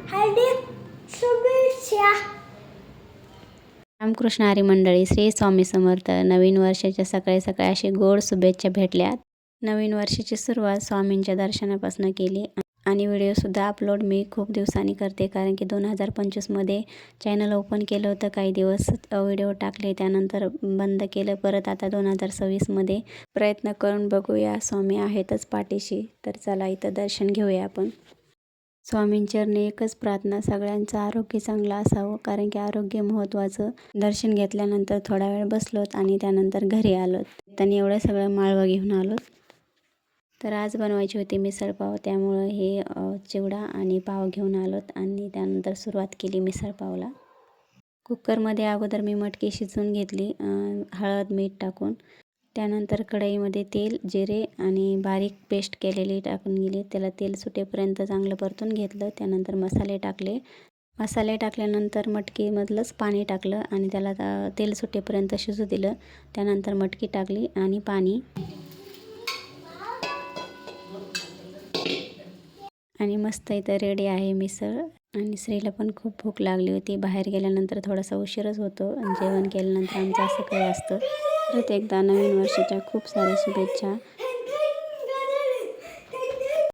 हार्दिक शुभेच्छा. रामकृष्ण हरी मंडळी, श्री स्वामी समर्थ. नवीन वर्षाच्या सकाळी सकाळी अशी गोड शुभेच्छा भेटल्यात. नवीन वर्षाची सुरुवात स्वामींच्या दर्शनापासून केली आणि व्हिडिओसुद्धा अपलोड मी खूप दिवसांनी करते, कारण की 2025मध्ये चॅनल ओपन केलं होतं. काही दिवस व्हिडिओ टाकले, त्यानंतर बंद केलं. परत आता 2026मध्ये प्रयत्न करून बघूया. स्वामी आहेतच पाठीशी. तर चला इथं दर्शन घेऊया आपण. स्वामींचरणी एकच प्रार्थना, सगळ्यांचं आरोग्य चांगलं असावं, कारण की आरोग्य महत्त्वाचं. दर्शन घेतल्यानंतर थोडा वेळ बसलोत आणि त्यानंतर घरी आलोत. त्यांनी एवढं सगळं माळवं घेऊन आलोत. तर आज बनवायची होती मिसळपाव, त्यामुळं हे चिवडा आणि पाव घेऊन आलोत आणि त्यानंतर सुरुवात केली मिसळपावला. कुकरमध्ये अगोदर मी मटकी शिजवून घेतली, हळद मीठ टाकून. त्यानंतर कढईमध्ये तेल, जिरे आणि बारीक पेस्ट केलेली टाकून गेली. त्याला तेल सुटेपर्यंत चांगलं परतून घेतलं. त्यानंतर मसाले टाकले. मसाले टाकल्यानंतर मटकीमधलंच पाणी टाकलं आणि त्याला तेल सुटेपर्यंत शिजू दिलं. त्यानंतर मटकी टाकली आणि पाणी, आणि मस्त इथं रेडी आहे मिसळ. आणि श्रीला पण खूप भूक लागली होती. बाहेर गेल्यानंतर थोडासा उशीरच होतो आणि जेवण केल्यानंतर आमचं असं काही असतं. परत एकदा नवीन वर्षाच्या खूप साऱ्या शुभेच्छा.